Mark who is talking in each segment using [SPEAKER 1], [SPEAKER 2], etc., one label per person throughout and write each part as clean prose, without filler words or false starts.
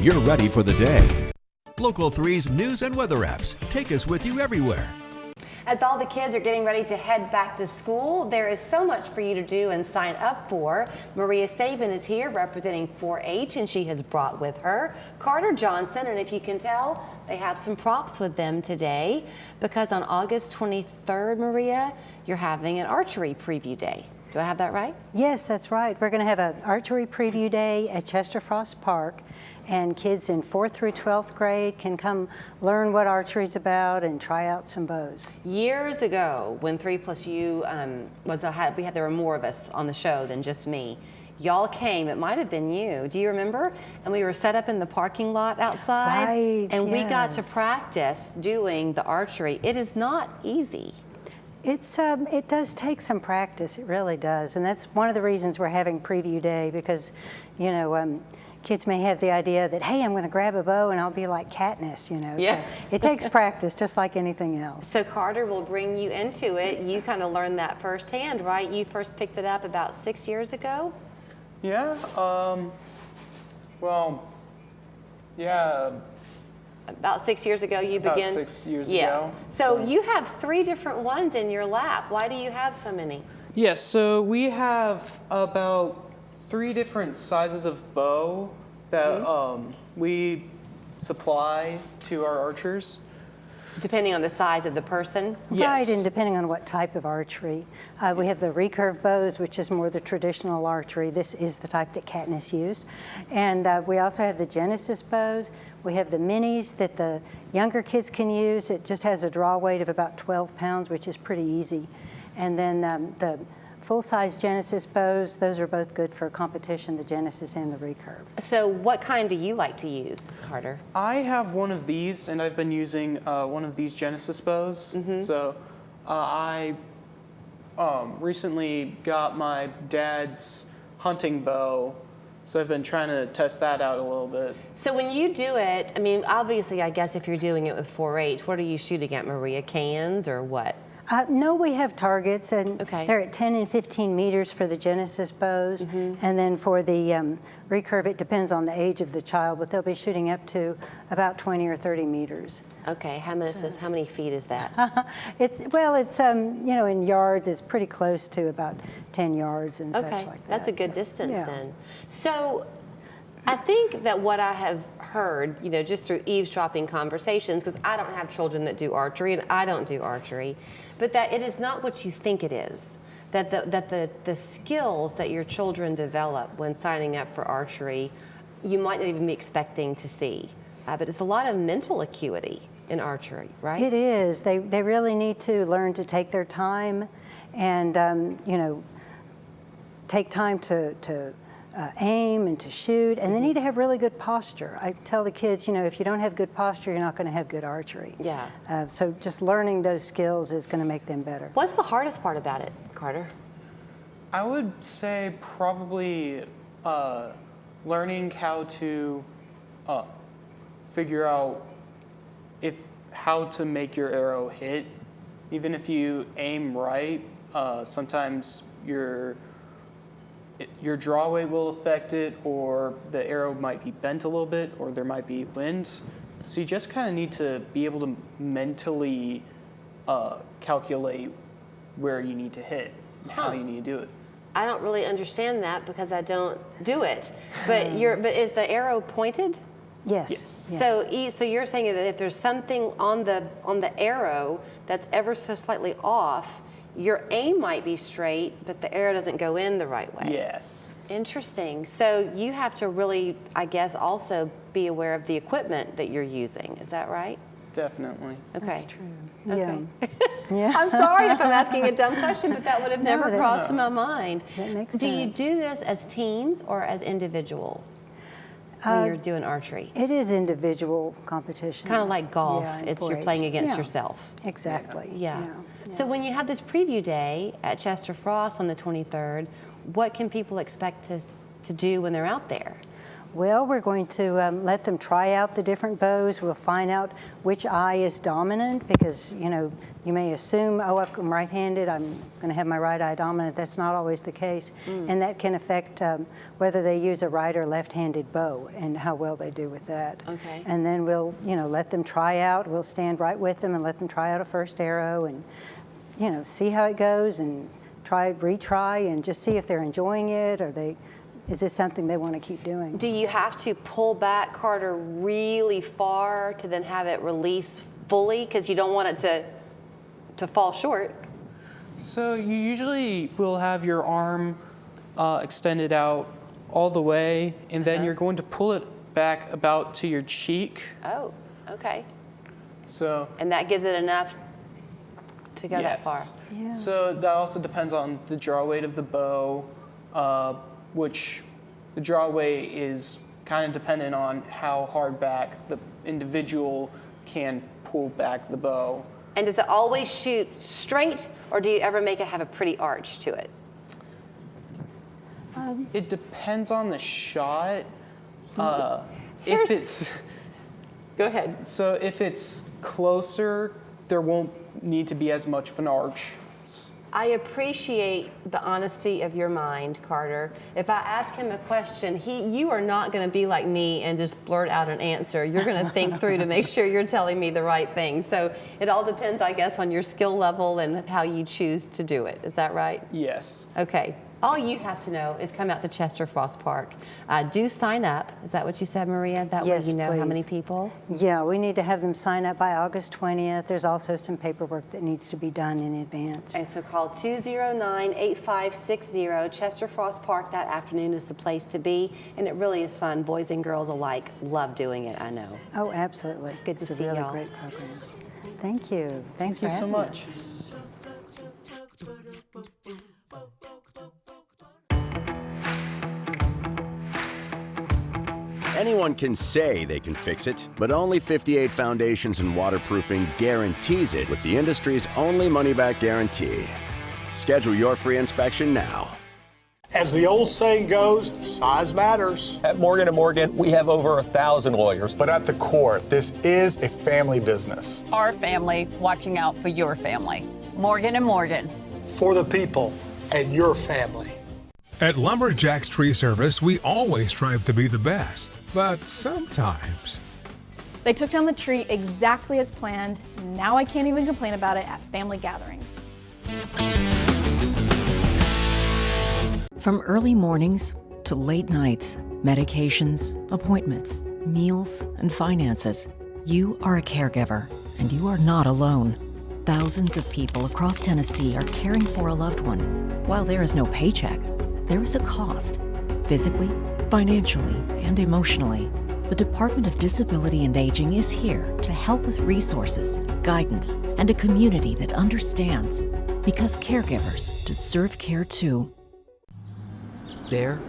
[SPEAKER 1] you're ready for the day. Local 3's news and weather apps take us with you everywhere.
[SPEAKER 2] As all the kids are getting ready to head back to school, there is so much for you to do and sign up for. Maria Sabin is here representing 4-H, and she has brought with her Carter Johnson. And if you can tell, they have some props with them today because on August 23rd, Maria, you're having an archery preview day. Do I have that right?
[SPEAKER 3] Yes, that's right. We're going to have an archery preview day at Chester Frost Park, and kids in 4th through 12th grade can come learn what archery is about and try out some bows.
[SPEAKER 2] Years ago, when 3+U there were more of us on the show than just me. Y'all came, it might have been you, do you remember? And we were set up in the parking lot outside,
[SPEAKER 3] right,
[SPEAKER 2] and we got to
[SPEAKER 3] yes.
[SPEAKER 2] practice doing the archery. It is not easy.
[SPEAKER 3] It does take some practice, it really does, and that's one of the reasons we're having preview day, because, you know, kids may have the idea that, hey, I'm going to grab a bow and I'll be like Katniss, you know.
[SPEAKER 2] Yeah.
[SPEAKER 3] So it takes practice, just like anything else.
[SPEAKER 2] So Carter will bring you into it. You kind of learned that firsthand, right? You first picked it up about 6 years ago?
[SPEAKER 4] Yeah, well, yeah.
[SPEAKER 2] About 6 years ago you began?
[SPEAKER 4] About 6 years ago.
[SPEAKER 2] So you have 3 different ones in your lap. Why do you have so many?
[SPEAKER 4] Yes, so we have about 3 different sizes of bow that we supply to our archers.
[SPEAKER 2] Depending on the size of the person?
[SPEAKER 4] Yes.
[SPEAKER 3] Right, and depending on what type of archery. We have the recurve bows, which is more the traditional archery. This is the type that Katniss used. And we also have the Genesis bows. We have the minis that the younger kids can use. It just has a draw weight of about 12 pounds, which is pretty easy. And then the full-size Genesis bows, those are both good for competition, the Genesis and the recurve.
[SPEAKER 2] So what kind do you like to use, Carter?
[SPEAKER 4] I have one of these, and I've been using one of these Genesis bows.
[SPEAKER 2] Mm-hmm.
[SPEAKER 4] So I recently got my dad's hunting bow, so I've been trying to test that out a little bit.
[SPEAKER 2] So when you do it, I mean, obviously, I guess if you're doing it with 4-H, what are you shooting at, Maria? Cans or what?
[SPEAKER 3] No, we have targets, and
[SPEAKER 2] Okay.
[SPEAKER 3] they're at 10 and 15 meters for the Genesis bows. And then for the recurve, it depends on the age of the child, but they'll be shooting up to about 20 or 30 meters.
[SPEAKER 2] Okay, how many feet is that?
[SPEAKER 3] It's you know, in yards, it's pretty close to about 10 yards and such
[SPEAKER 2] Okay,
[SPEAKER 3] like that.
[SPEAKER 2] that's a good
[SPEAKER 3] So,
[SPEAKER 2] distance
[SPEAKER 3] yeah.
[SPEAKER 2] then. So I think that what I have heard, you know, just through eavesdropping conversations, because I don't have children that do archery and I don't do archery, but that it is not what you think it is. That the skills that your children develop when signing up for archery, you might not even be expecting to see. But it's a lot of mental acuity in archery, right?
[SPEAKER 3] It is. They really need to learn to take their time and, you know, take time to aim and to shoot, and they need to have really good posture. I tell the kids, you know, if you don't have good posture, you're not going to have good archery.
[SPEAKER 2] Yeah.
[SPEAKER 3] So just learning those skills is going to make them better.
[SPEAKER 2] What's the hardest part about it, Carter?
[SPEAKER 4] I would say probably learning how to figure out how to make your arrow hit. Even if you aim right, sometimes your draw weight will affect it, or the arrow might be bent a little bit, or there might be wind. So you just kind of need to be able to mentally calculate where you need to hit and how you need to do it.
[SPEAKER 2] I don't really understand that because I don't do it. But is the arrow pointed?
[SPEAKER 3] Yes.
[SPEAKER 4] Yes.
[SPEAKER 3] Yeah.
[SPEAKER 2] So you're saying that if there's something on the arrow that's ever so slightly off, your aim might be straight, but the arrow doesn't go in the right way.
[SPEAKER 4] Yes.
[SPEAKER 2] Interesting. So you have to really, I guess, also be aware of the equipment that you're using. Is that right?
[SPEAKER 4] Definitely.
[SPEAKER 2] Okay.
[SPEAKER 3] That's true.
[SPEAKER 2] Okay.
[SPEAKER 3] Yeah.
[SPEAKER 2] I'm sorry if I'm asking a dumb question, but that would have never
[SPEAKER 3] that-
[SPEAKER 2] crossed my mind.
[SPEAKER 3] That makes
[SPEAKER 2] Do you
[SPEAKER 3] sense.
[SPEAKER 2] do this as teams or as individual when you're doing archery?
[SPEAKER 3] It is individual competition.
[SPEAKER 2] Kind of like golf.
[SPEAKER 3] Yeah, in
[SPEAKER 2] It's you're
[SPEAKER 3] 4-H.
[SPEAKER 2] playing against
[SPEAKER 3] Yeah.
[SPEAKER 2] yourself.
[SPEAKER 3] Exactly.
[SPEAKER 2] Yeah. So when you have this preview day at Chester Frost on the 23rd, what can people expect to do when they're out there?
[SPEAKER 3] Well, we're going to let them try out the different bows. We'll find out which eye is dominant because, you know, you may assume, oh, I'm right-handed, I'm going to have my right eye dominant. That's not always the case. And that can affect whether they use a right or left-handed bow and how well they do with that.
[SPEAKER 2] Okay.
[SPEAKER 3] And then we'll, you know, let them try out. We'll stand right with them and let them try out a first arrow and, you know, see how it goes and retry and just see if they're enjoying it or is this something they want to keep doing?
[SPEAKER 2] Do you have to pull back, Carter, really far to then have it release fully because you don't want it to fall short?
[SPEAKER 4] So you usually will have your arm extended out all the way, and then you're going to pull it back about to your cheek.
[SPEAKER 2] Oh, okay.
[SPEAKER 4] So.
[SPEAKER 2] And that gives it enough to go that far?
[SPEAKER 3] Yeah.
[SPEAKER 4] So that also depends on the draw weight of the bow, which the draw weight is kind of dependent on how hard back the individual can pull back the bow.
[SPEAKER 2] And does it always shoot straight, or do you ever make it have a pretty arch to it?
[SPEAKER 4] It depends on the shot. If it's
[SPEAKER 2] Go ahead.
[SPEAKER 4] so if it's closer, there won't need to be as much of an arch.
[SPEAKER 2] I appreciate the honesty of your mind, Carter. If I ask him a question, you are not going to be like me and just blurt out an answer. You're going to think through to make sure you're telling me the right thing. So it all depends, I guess, on your skill level and how you choose to do it. Is that right?
[SPEAKER 4] Yes.
[SPEAKER 2] Okay. All you have to know is come out to Chester Frost Park. Do sign up. Is that what you said, Maria? That
[SPEAKER 3] Yes,
[SPEAKER 2] way you know how many
[SPEAKER 3] please.
[SPEAKER 2] people?
[SPEAKER 3] Yeah, we need to have them sign up by August 20th. There's also some paperwork that needs to be done in advance.
[SPEAKER 2] And so call 209-8560. Chester Frost Park that afternoon is the place to be. And it really is fun. Boys and girls alike love doing it, I know.
[SPEAKER 3] Oh, absolutely.
[SPEAKER 2] Good to
[SPEAKER 3] it's
[SPEAKER 2] see
[SPEAKER 3] a really
[SPEAKER 2] y'all.
[SPEAKER 3] great program. Thank you. Thanks
[SPEAKER 4] Thank
[SPEAKER 3] for
[SPEAKER 4] you so
[SPEAKER 3] having
[SPEAKER 4] much.
[SPEAKER 3] us.
[SPEAKER 5] Anyone can say they can fix it, but only 58 Foundations and Waterproofing guarantees it with the industry's only money-back guarantee. Schedule your free inspection now.
[SPEAKER 6] As the old saying goes, size matters.
[SPEAKER 7] At Morgan & Morgan, we have over 1,000 lawyers.
[SPEAKER 6] But at the core, this is a family business.
[SPEAKER 8] Our family watching out for your family. Morgan & Morgan.
[SPEAKER 6] For the people and your family.
[SPEAKER 9] At Lumberjack's Tree Service, we always strive to be the best, but sometimes.
[SPEAKER 10] They took down the tree exactly as planned. Now I can't even complain about it at family gatherings.
[SPEAKER 11] From early mornings to late nights, medications, appointments, meals, and finances, you are a caregiver, and you are not alone. Thousands of people across Tennessee are caring for a loved one. While there is no paycheck, there is a cost, physically, financially, and emotionally. The Department of Disability and Aging is here to help with resources, guidance, and a community that understands, because caregivers deserve care too.
[SPEAKER 12] There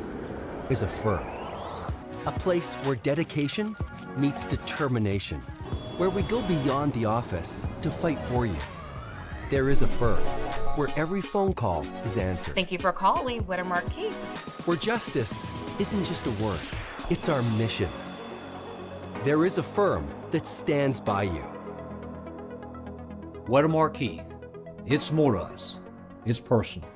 [SPEAKER 12] is a firm, a place where dedication meets determination, where we go beyond the office to fight for you. There is a firm where every phone call is answered.
[SPEAKER 13] Thank you for calling Whittemore Keith.
[SPEAKER 12] Where justice isn't just a word, it's our mission. There is a firm that stands by you.
[SPEAKER 14] Whittemore Keith. It's more to us. It's personal.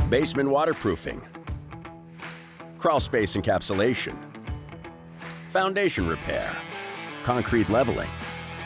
[SPEAKER 5] Basement waterproofing, crawl space encapsulation, foundation repair, concrete leveling,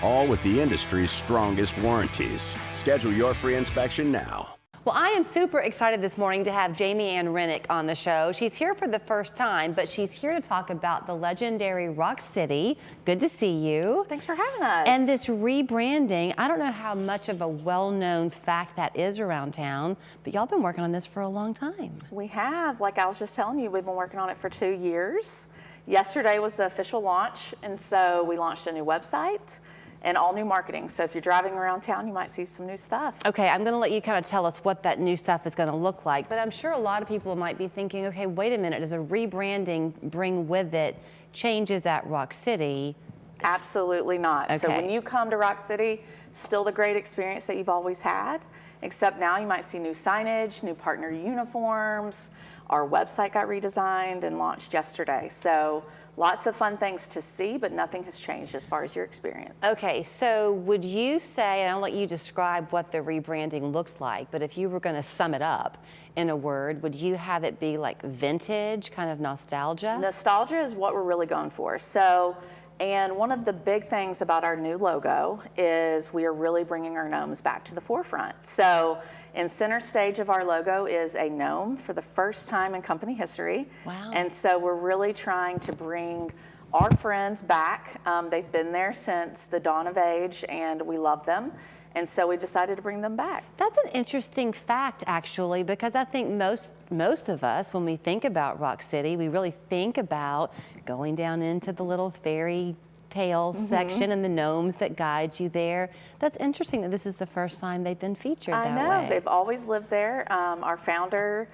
[SPEAKER 5] all with the industry's strongest warranties. Schedule your free inspection now.
[SPEAKER 2] Well, I am super excited this morning to have Jamie Ann Rennick on the show. She's here for the first time, but she's here to talk about the legendary Rock City. Good to see you.
[SPEAKER 15] Thanks for having us.
[SPEAKER 2] And this rebranding, I don't know how much of a well-known fact that is around town, but y'all been working on this for a long time.
[SPEAKER 15] We have. Like I was just telling you, we've been working on it for 2 years. Yesterday was the official launch, and so we launched a new website and all new marketing. So if you're driving around town, you might see some new stuff.
[SPEAKER 2] Okay, I'm gonna let you kind of tell us what that new stuff is gonna look like, but I'm sure a lot of people might be thinking, okay, wait a minute, does a rebranding bring with it changes at Rock City?
[SPEAKER 15] Absolutely not.
[SPEAKER 2] Okay.
[SPEAKER 15] So when you come to Rock City, still the great experience that you've always had, except now you might see new signage, new partner uniforms, Our website got redesigned and launched yesterday. So lots of fun things to see, but nothing has changed as far as your experience.
[SPEAKER 2] Okay, so would you say, and I'll let you describe what the rebranding looks like, but if you were going to sum it up in a word, would you have it be like vintage, kind of nostalgia?
[SPEAKER 15] Nostalgia is what we're really going for. So, and one of the big things about our new logo is we are really bringing our gnomes back to the forefront. So in center stage of our logo is a gnome for the first time in company history.
[SPEAKER 2] Wow.
[SPEAKER 15] And so we're really trying to bring our friends back. They've been there since the dawn of age and we love them. And so we decided to bring them back.
[SPEAKER 2] That's an interesting fact, actually, because I think most of us, when we think about Rock City, we really think about going down into the little fairy tale section and the gnomes that guide you there. That's interesting that this is the first time they've been featured that way.
[SPEAKER 15] I know, they've always lived there. Our founder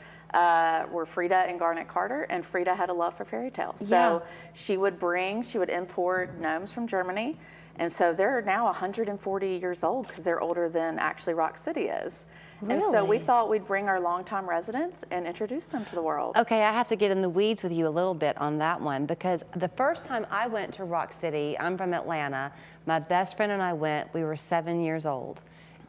[SPEAKER 15] were Frida and Garnet Carter, and Frida had a love for fairy tales. So she would import gnomes from Germany. And so they're now 140 years old because they're older than actually Rock City is.
[SPEAKER 2] Really?
[SPEAKER 15] And so we thought we'd bring our longtime residents and introduce them to the world.
[SPEAKER 2] Okay, I have to get in the weeds with you a little bit on that one because the first time I went to Rock City, I'm from Atlanta, my best friend and I went, we were 7 years old.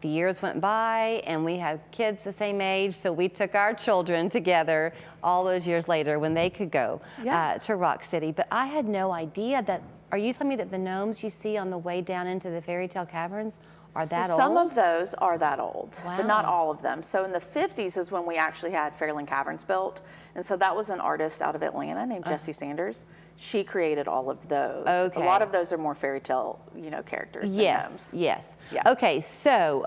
[SPEAKER 2] The years went by and we have kids the same age, so we took our children together all those years later when they could go to Rock City. But I had no idea that, are you telling me that the gnomes you see on the way down into the fairy tale caverns are that old?
[SPEAKER 15] Some of those are that old,
[SPEAKER 2] Wow.
[SPEAKER 15] but not all of them. So in the 50s is when we actually had Fairyland Caverns built. And so that was an artist out of Atlanta named Jessie Sanders. She created all of those.
[SPEAKER 2] Okay.
[SPEAKER 15] A lot of those are more fairy tale, characters than gnomes.
[SPEAKER 2] Yes.
[SPEAKER 15] Yeah.
[SPEAKER 2] Okay, so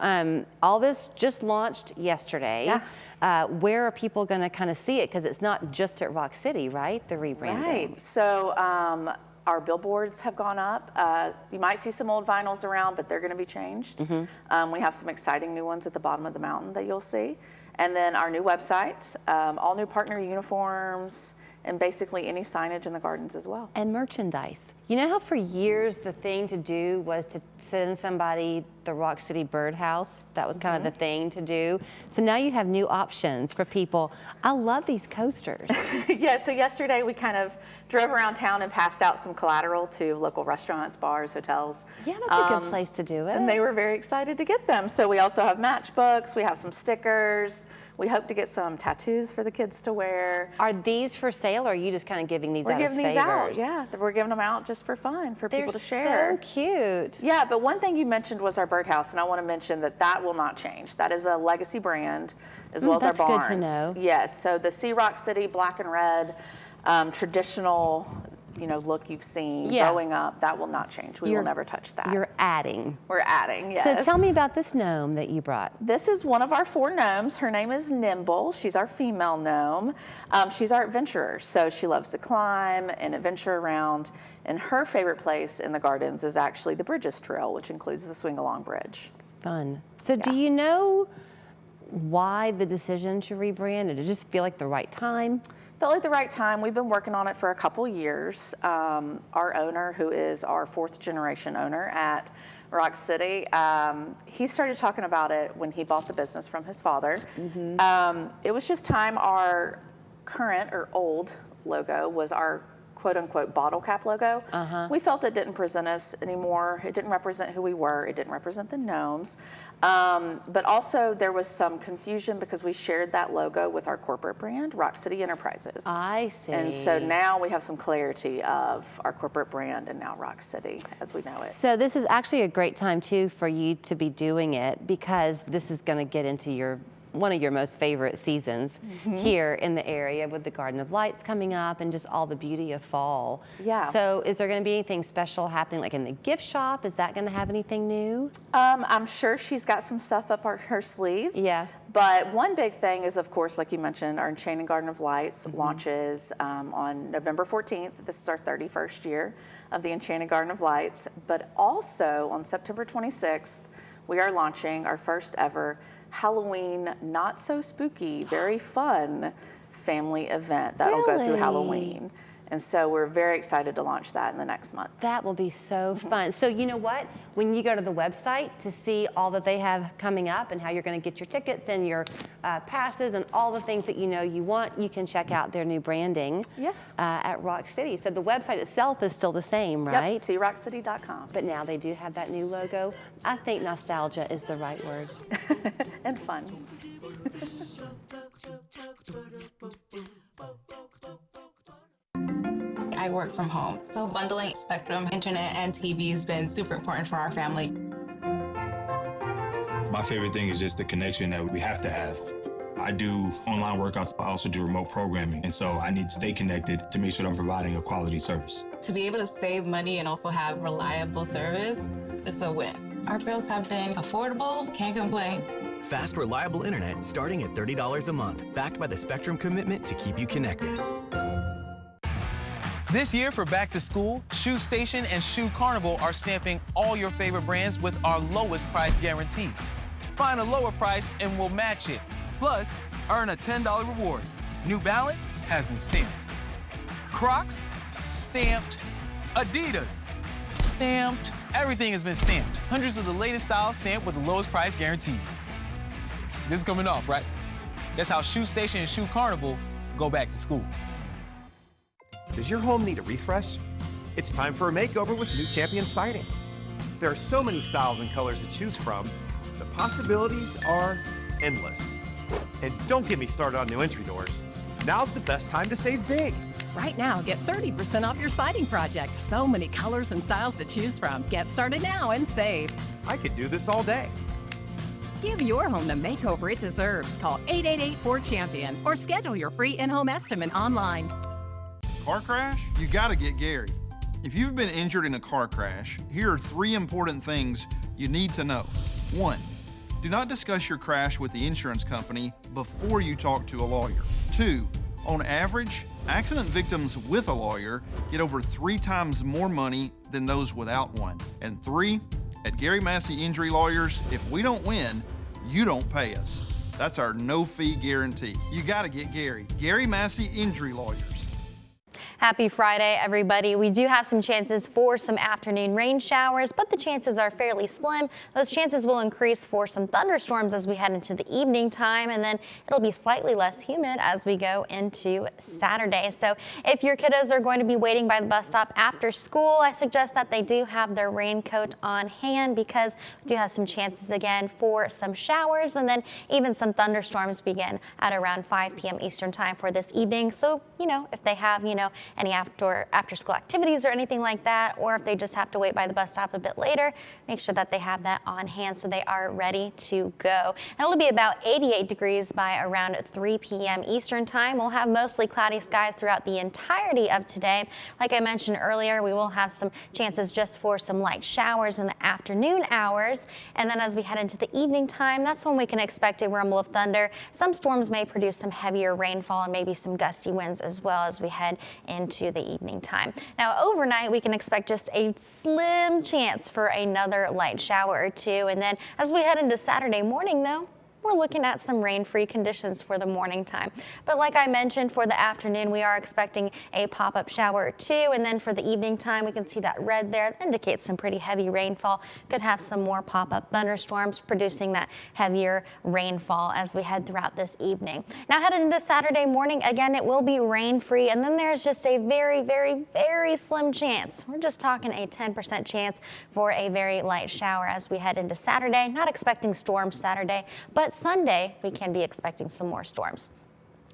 [SPEAKER 2] all this just launched yesterday.
[SPEAKER 15] Yeah.
[SPEAKER 2] Where are people going to kind of see it? Because it's not just at Rock City, right? The rebranding.
[SPEAKER 15] Right. So our billboards have gone up. You might see some old vinyls around, but they're going to be changed. We have some exciting new ones at the bottom of the mountain that you'll see. And then our new website, all new partner uniforms, and basically any signage in the gardens as well.
[SPEAKER 2] And merchandise. You know how for years the thing to do was to send somebody the Rock City Birdhouse? That was kind of the thing to do. So now you have new options for people. I love these coasters.
[SPEAKER 15] Yeah, so yesterday we kind of drove around town and passed out some collateral to local restaurants, bars, hotels.
[SPEAKER 2] Yeah, that's a good place to do it.
[SPEAKER 15] And they were very excited to get them. So we also have matchbooks, we have some stickers. We hope to get some tattoos for the kids to wear.
[SPEAKER 2] Are these for sale, or are you just kind of giving these out as favors?
[SPEAKER 15] We're giving these out, yeah. We're giving them out just for fun, for people to share.
[SPEAKER 2] They're so cute.
[SPEAKER 15] Yeah, but one thing you mentioned was our birdhouse, and I want to mention that will not change. That is a legacy brand, as well as our barns.
[SPEAKER 2] That's good to know.
[SPEAKER 15] Yes, so the Sea Rock City black and red, traditional, look you've seen growing up, that will not change. We will never touch that.
[SPEAKER 2] You're adding.
[SPEAKER 15] We're adding, yes.
[SPEAKER 2] So tell me about this gnome that you brought.
[SPEAKER 15] This is one of our 4 gnomes. Her name is Nimble. She's our female gnome. She's our adventurer, so she loves to climb and adventure around. And her favorite place in the gardens is actually the Bridges Trail, which includes the Swing Along Bridge.
[SPEAKER 2] Fun. So do you know why the decision to rebrand? Did it just feel like the right time?
[SPEAKER 15] Felt like the right time. We've been working on it for a couple years. Our owner, who is our 4th generation owner at Rock City, he started talking about it when he bought the business from his father. It was just time. Our current or old logo was our quote-unquote bottle cap logo. We felt it didn't present us anymore. It didn't represent who we were. It didn't represent the gnomes. But also there was some confusion because we shared that logo with our corporate brand, Rock City Enterprises.
[SPEAKER 2] I see.
[SPEAKER 15] And so now we have some clarity of our corporate brand and now Rock City as we know it.
[SPEAKER 2] So this is actually a great time too for you to be doing it because this is going to get into one of your most favorite seasons here in the area with the Garden of Lights coming up and just all the beauty of fall.
[SPEAKER 15] Yeah.
[SPEAKER 2] So is there going to be anything special happening like in the gift shop? Is that going to have anything new?
[SPEAKER 15] I'm sure she's got some stuff up her sleeve.
[SPEAKER 2] Yeah.
[SPEAKER 15] But one big thing is, of course, like you mentioned, our Enchanted Garden of Lights launches on November 14th. This is our 31st year of the Enchanted Garden of Lights. But also on September 26th, we are launching our first ever Halloween, not so spooky, very fun family event that'll go through Halloween. And so we're very excited to launch that in the next month.
[SPEAKER 2] That will be so fun. So you know what? When you go to the website to see all that they have coming up and how you're going to get your tickets and your passes and all the things that you know you want, you can check out their new branding.
[SPEAKER 15] Yes.
[SPEAKER 2] At Rock City. So the website itself is still the same, right?
[SPEAKER 15] Yep, crockcity.com.
[SPEAKER 2] But now they do have that new logo. I think nostalgia is the right word.
[SPEAKER 15] And fun.
[SPEAKER 16] I work from home, so bundling Spectrum, internet, and TV has been super important for our family.
[SPEAKER 17] My favorite thing is just the connection that we have to have. I do online workouts, I also do remote programming, and so I need to stay connected to make sure that I'm providing a quality service.
[SPEAKER 16] To be able to save money and also have reliable service, it's a win. Our bills have been affordable, can't complain.
[SPEAKER 18] Fast, reliable internet starting at $30 a month, backed by the Spectrum commitment to keep you connected.
[SPEAKER 19] This year for back to school, Shoe Station and Shoe Carnival are stamping all your favorite brands with our lowest price guarantee. Find a lower price and we'll match it. Plus, earn a $10 reward. New Balance has been stamped. Crocs, stamped. Adidas, stamped. Everything has been stamped. Hundreds of the latest styles stamped with the lowest price guarantee. This is coming off, right? That's how Shoe Station and Shoe Carnival go back to school.
[SPEAKER 20] Does your home need a refresh? It's time for a makeover with new Champion Siding. There are so many styles and colors to choose from. The possibilities are endless. And don't get me started on new entry doors. Now's the best time to save big.
[SPEAKER 21] Right now, get 30% off your siding project. So many colors and styles to choose from. Get started now and save.
[SPEAKER 20] I could do this all day.
[SPEAKER 21] Give your home the makeover it deserves. Call 888-4CHAMPION or schedule your free in-home estimate online.
[SPEAKER 22] Car crash? You gotta get Gary. If you've been injured in a car crash, here are 3 important things you need to know. 1, do not discuss your crash with the insurance company before you talk to a lawyer. 2, on average, accident victims with a lawyer get over 3 times more money than those without one. And 3, at Gary Massey Injury Lawyers, if we don't win, you don't pay us. That's our no-fee guarantee. You gotta get Gary. Gary Massey Injury Lawyers.
[SPEAKER 23] Happy Friday, everybody. We do have some chances for some afternoon rain showers, but the chances are fairly slim. Those chances will increase for some thunderstorms as we head into the evening time, and then it'll be slightly less humid as we go into Saturday. So if your kiddos are going to be waiting by the bus stop after school, I suggest that they do have their raincoat on hand because we do have some chances again for some showers, and then even some thunderstorms begin at around 5 p.m. Eastern time for this evening. So, if they have, any after school activities or anything like that, or if they just have to wait by the bus stop a bit later, make sure that they have that on hand so they are ready to go. And it'll be about 88 degrees by around 3 p.m. Eastern time. We'll have mostly cloudy skies throughout the entirety of today. Like I mentioned earlier, we will have some chances just for some light showers in the afternoon hours. And then as we head into the evening time, that's when we can expect a rumble of thunder. Some storms may produce some heavier rainfall and maybe some gusty winds as well as we head into the evening time. Now overnight we can expect just a slim chance for another light shower or two, and then as we head into Saturday morning though, we're looking at some rain-free conditions for the morning time. But like I mentioned, for the afternoon, we are expecting a pop-up shower or two. And then for the evening time, we can see that red there. That indicates some pretty heavy rainfall. Could have some more pop-up thunderstorms producing that heavier rainfall as we head throughout this evening. Now headed into Saturday morning, again, it will be rain-free. And then there's just a very, very, very slim chance. We're just talking a 10% chance for a very light shower as we head into Saturday. Not expecting storms Saturday, but Sunday, we can be expecting some more storms.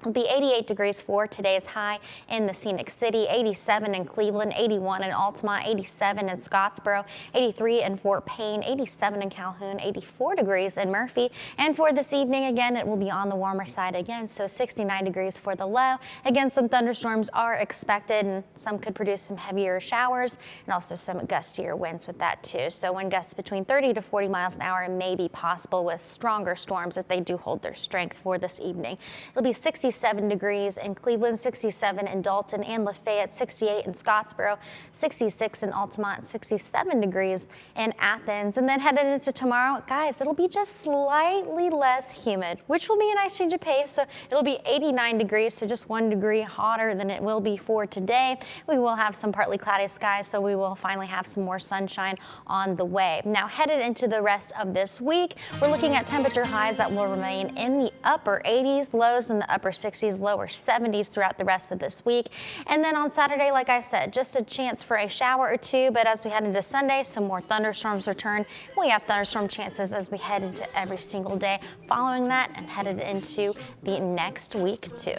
[SPEAKER 23] It'll be 88 degrees for today's high in the Scenic City, 87 in Cleveland, 81 in Altamont, 87 in Scottsboro, 83 in Fort Payne, 87 in Calhoun, 84 degrees in Murphy. And for this evening, again, it will be on the warmer side again, so 69 degrees for the low. Again, some thunderstorms are expected, and some could produce some heavier showers and also some gustier winds with that too. So wind gusts between 30 to 40 miles an hour may be possible with stronger storms if they do hold their strength for this evening. It'll be 60 67 degrees in Cleveland, 67 in Dalton and Lafayette, 68 in Scottsboro, 66 in Altamont, 67 degrees in Athens. And then headed into tomorrow, guys, it'll be just slightly less humid, which will be a nice change of pace. So it'll be 89 degrees, so just 1 degree hotter than it will be for today. We will have some partly cloudy skies, so we will finally have some more sunshine on the way. Now, headed into the rest of this week, we're looking at temperature highs that will remain in the upper 80s, lows in the upper 60s, lower 70s throughout the rest of this week. And then on Saturday, like I said, just a chance for a shower or two, but as we head into Sunday, some more thunderstorms return. We have thunderstorm chances as we head into every single day following that and headed into the next week too.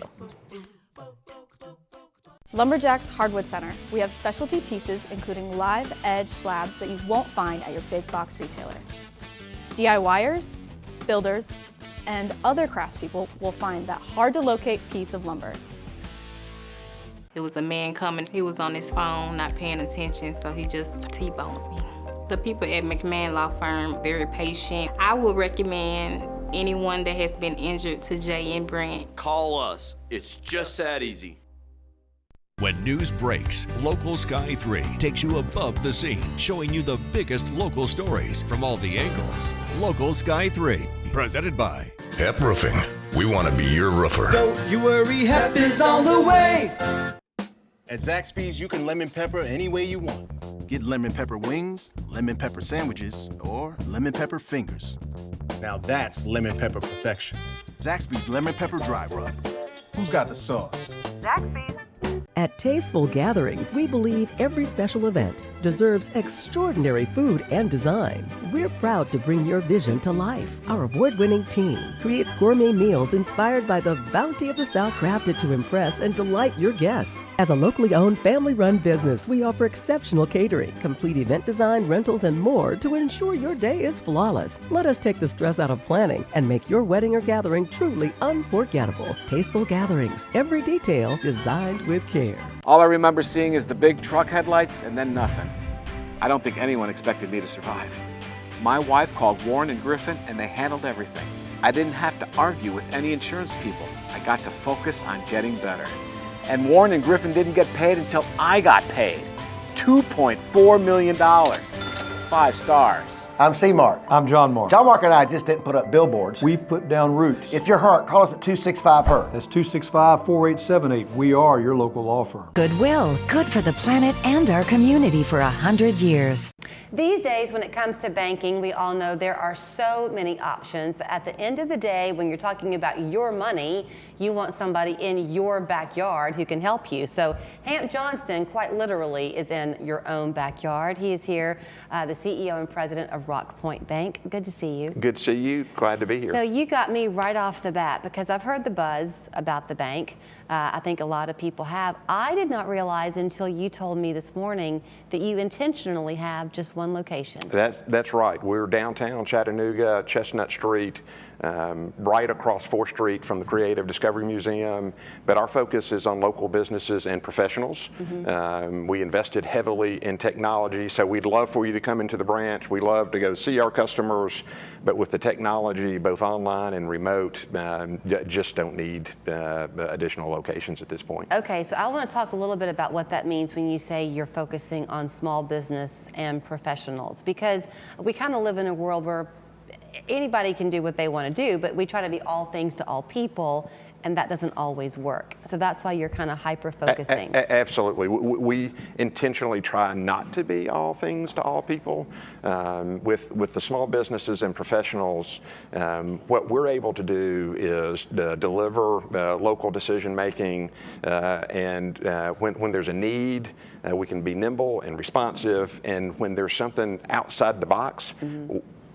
[SPEAKER 10] Lumberjack's Hardwood Center. We have specialty pieces including live edge slabs that you won't find at your big box retailer. DIYers, builders, and other craftspeople will find that hard to locate piece of lumber.
[SPEAKER 1] It was a man coming, he was on his phone, not paying attention, so he just T-boned me. The people at McMahon Law Firm, very patient. I would recommend anyone that has been injured to Jay and Brent.
[SPEAKER 3] Call us. It's just that easy.
[SPEAKER 4] When news breaks, Local Sky 3 takes you above the scene, showing you the biggest local stories from all the angles. Local Sky 3, presented by
[SPEAKER 24] HEP Roofing. We want to be your roofer.
[SPEAKER 25] Don't you worry, HEP is on the way.
[SPEAKER 26] At Zaxby's, you can lemon pepper any way you want. Get lemon pepper wings, lemon pepper sandwiches, or lemon pepper fingers. Now that's lemon pepper perfection. Zaxby's Lemon Pepper Dry Rub. Who's got the sauce?
[SPEAKER 27] Zaxby's. At Tasteful Gatherings, we believe every special event deserves extraordinary food and design. We're proud to bring your vision to life. Our award-winning team creates gourmet meals inspired by the bounty of the South, crafted to impress and delight your guests. As a locally owned, family-run business, we offer exceptional catering, complete event design, rentals, and more to ensure your day is flawless. Let us take the stress out of planning and make your wedding or gathering truly unforgettable. Tasteful Gatherings, every detail designed with care.
[SPEAKER 28] All I remember seeing is the big truck headlights and then nothing. I don't think anyone expected me to survive. My wife called Warren and Griffin and they handled everything. I didn't have to argue with any insurance people. I got to focus on getting better. And Warren and Griffin didn't get paid until I got paid. $2.4 million. 5 stars.
[SPEAKER 29] I'm C-Mark.
[SPEAKER 14] I'm John Mark.
[SPEAKER 29] John Mark and I just didn't put up billboards.
[SPEAKER 14] We've put down roots.
[SPEAKER 29] If you're hurt, call us at 265-HURT.
[SPEAKER 14] That's 265-4878. We are your local law firm.
[SPEAKER 11] Goodwill, good for the planet and our community for 100 years.
[SPEAKER 2] These days, when it comes to banking, we all know there are so many options, but at the end of the day, when you're talking about your money, you want somebody in your backyard who can help you. So Hamp Johnston, quite literally, is in your own backyard. He is here, the CEO and president of Rock Point Bank. Good to see you.
[SPEAKER 30] Good to see you. Glad to be here.
[SPEAKER 2] So you got me right off the bat because I've heard the buzz about the bank. I think a lot of people have. I did not realize until you told me this morning that you intentionally have just one location.
[SPEAKER 30] That's right. We're downtown Chattanooga, Chestnut Street, right across 4th Street from the Creative Discovery Museum. But our focus is on local businesses and professionals. We invested heavily in technology, so we'd love for you to come into the branch. We love to go see our customers, but with the technology, both online and remote, just don't need additional locations at this point.
[SPEAKER 2] Okay, so I want to talk a little bit about what that means when you say you're focusing on small business and professionals, because we kind of live in a world where anybody can do what they want to do, but we try to be all things to all people, and that doesn't always work. So that's why you're kind of hyper-focusing.
[SPEAKER 30] Absolutely. We intentionally try not to be all things to all people. With the small businesses and professionals, what we're able to do is deliver local decision making, and when there's a need, we can be nimble and responsive, and when there's something outside the box,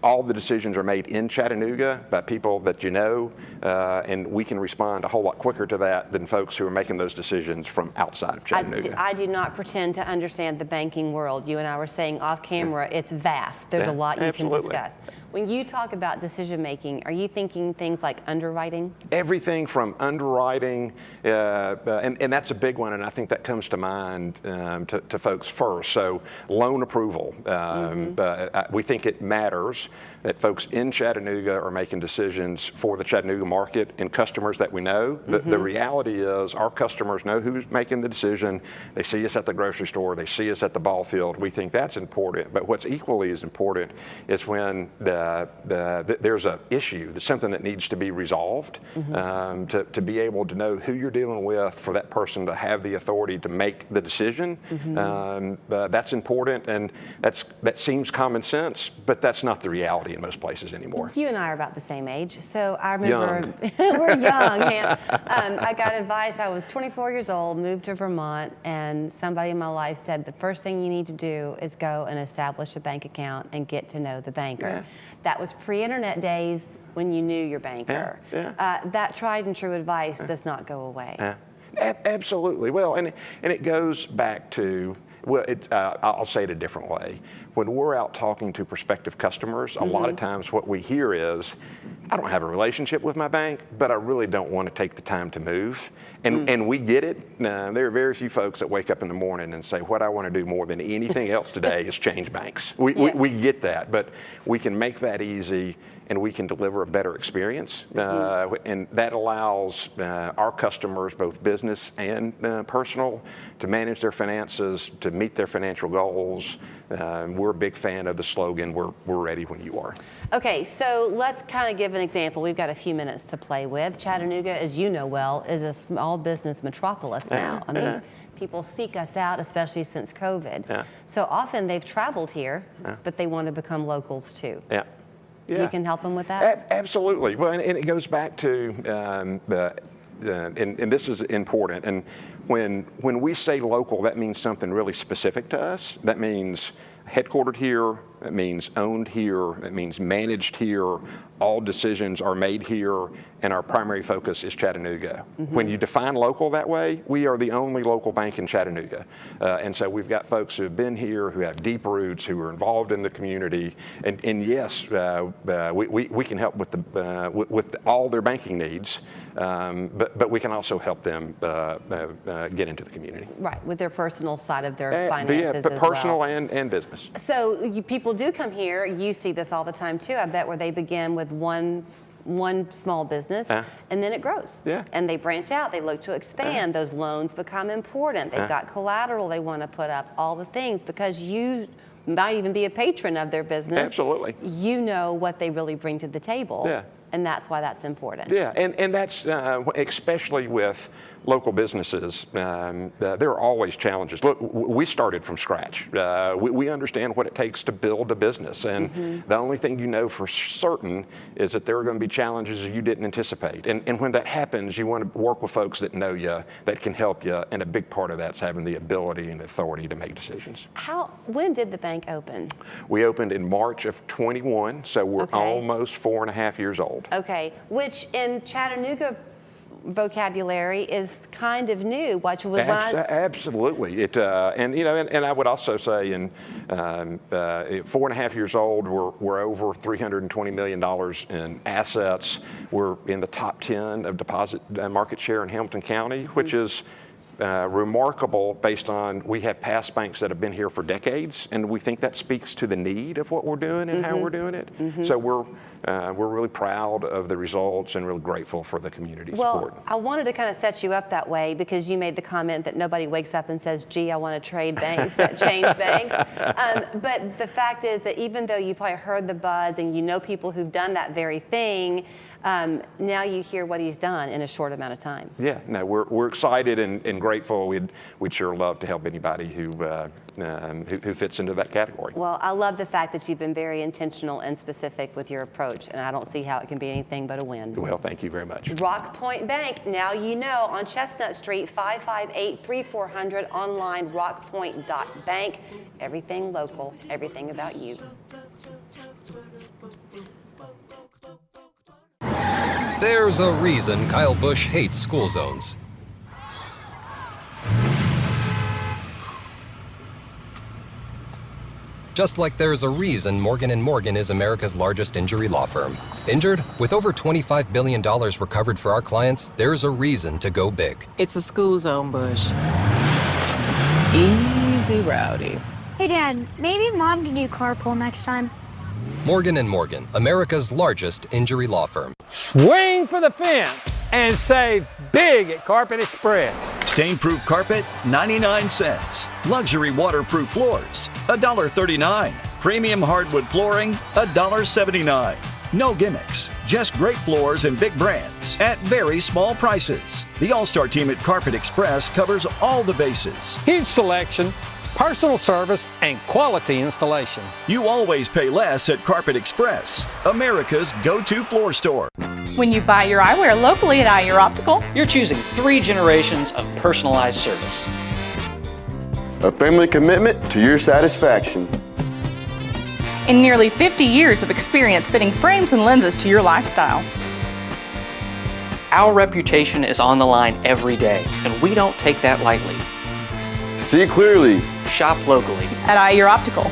[SPEAKER 30] all the decisions are made in Chattanooga by people that you know, and we can respond a whole lot quicker to that than folks who are making those decisions from outside of Chattanooga.
[SPEAKER 2] I do not pretend to understand the banking world. You and I were saying off camera, it's vast. There's a lot you can discuss. When you talk about decision making, are you thinking things like underwriting? Everything from underwriting, and that's a big one, and I think that comes to mind to folks first. So loan approval, we think it matters
[SPEAKER 30] that folks in Chattanooga are making decisions for the Chattanooga market and customers that we know. The reality is our customers know who's making the decision. They see us at the grocery store. They see us at the ball field. We think that's important. But what's equally as important is when there's an issue, that's something that needs to be resolved, to be able to know who you're dealing with, for that person to have the authority to make the decision. That's important, and that seems common sense, but that's not the reality in most places anymore.
[SPEAKER 2] You and I are about the same age, so I remember we're young. I got advice. I was 24 years old, moved to Vermont, and somebody in my life said the first thing you need to do is go and establish a bank account and get to know the banker. That was pre-internet days when you knew your banker. That tried and true advice does not go away.
[SPEAKER 30] Absolutely. Well, and it goes back to, well, I'll say it a different way. When we're out talking to prospective customers, a lot of times what we hear is, I don't have a relationship with my bank, but I really don't want to take the time to move. And we get it. There are very few folks that wake up in the morning and say, what I want to do more than anything else today is change banks. We get that, but we can make that easy, and we can deliver a better experience. And that allows our customers, both business and personal, to manage their finances, to meet their financial goals. We're a big fan of the slogan, we're ready when you are.
[SPEAKER 2] Okay, so let's kind of give an example. We've got a few minutes to play with. Chattanooga, as you know well, is a small business metropolis now. I mean, people seek us out, especially since COVID. So often they've traveled here, but they want to become locals too. You can help them with that?
[SPEAKER 30] Absolutely. Well, and it goes back to, and this is important, and when we say local, that means something really specific to us. That means headquartered here, that means owned here, that means managed here, all decisions are made here, and our primary focus is Chattanooga. When you define local that way, we are the only local bank in Chattanooga. And so we've got folks who have been here, who have deep roots, who are involved in the community, and yes, we can help with all their banking needs, but we can also help them get into the community.
[SPEAKER 2] Right, with their personal side of their finances as
[SPEAKER 30] personal
[SPEAKER 2] well.
[SPEAKER 30] and business.
[SPEAKER 2] So people do come here, you see this all the time too, I bet, where they begin with one small business, and then it grows. And they branch out, they look to expand, those loans become important, they've got collateral they want to put up, all the things, because you might even be a patron of their business.
[SPEAKER 30] Absolutely.
[SPEAKER 2] You know what they really bring to the table. And that's why that's important.
[SPEAKER 30] And that's especially with local businesses, there are always challenges. Look, we started from scratch. We understand what it takes to build a business, and the only thing you know for certain is that there are going to be challenges you didn't anticipate. And when that happens, you want to work with folks that know you, that can help you, and a big part of that's having the ability and authority to make decisions.
[SPEAKER 2] When did the bank open?
[SPEAKER 30] We opened in March of 21, so we're almost 4.5 years old.
[SPEAKER 2] Okay, which in Chattanooga vocabulary is kind of new.
[SPEAKER 30] Absolutely. And I would also say, in 4.5 years old, we're over $320 million in assets. We're in the top 10 of deposit market share in Hamilton County, which is remarkable based on we have past banks that have been here for decades, and we think that speaks to the need of what we're doing and how we're doing it. So we're really proud of the results and really grateful for the community support.
[SPEAKER 2] Well, I wanted to kind of set you up that way because you made the comment that nobody wakes up and says, gee, I want to trade banks, change banks. But the fact is that even though you probably heard the buzz and you know people who've done that very thing, now you hear what he's done in a short amount of time.
[SPEAKER 30] Yeah, no, we're excited and grateful. We'd sure love to help anybody who fits into that category.
[SPEAKER 2] Well, I love the fact that you've been very intentional and specific with your approach, and I don't see how it can be anything but a win.
[SPEAKER 30] Well, thank you very much.
[SPEAKER 2] Rock Point Bank, now you know, on Chestnut Street, 558-3400, online, rockpoint.bank. Everything local, everything about you.
[SPEAKER 5] There's a reason Kyle Busch hates school zones. Just like there's a reason Morgan & Morgan is America's largest injury law firm. Injured? With over $25 billion recovered for our clients, there's a reason to go big.
[SPEAKER 6] It's a school zone, Bush. Easy, Rowdy.
[SPEAKER 7] Hey, Dad, maybe Mom can do carpool next time.
[SPEAKER 5] Morgan & Morgan, America's largest injury law firm.
[SPEAKER 6] Swing for the fence and save big at Carpet Express.
[SPEAKER 7] Stain-proof carpet, 99 cents. Luxury waterproof floors, $1.39. Premium hardwood flooring, $1.79. No gimmicks, just great floors and big brands at very small prices. The All-Star team at Carpet Express covers all the bases.
[SPEAKER 6] Huge selection, personal service, and quality installation.
[SPEAKER 7] You always pay less at Carpet Express, America's go-to floor store.
[SPEAKER 8] When you buy your eyewear locally at Eye Your Optical,
[SPEAKER 9] you're choosing 3 generations of personalized service.
[SPEAKER 12] A family commitment to your satisfaction.
[SPEAKER 8] In nearly 50 years of experience fitting frames and lenses to your lifestyle.
[SPEAKER 9] Our reputation is on the line every day, and we don't take that lightly.
[SPEAKER 12] See clearly.
[SPEAKER 9] Shop locally.
[SPEAKER 8] At Eye Your Optical.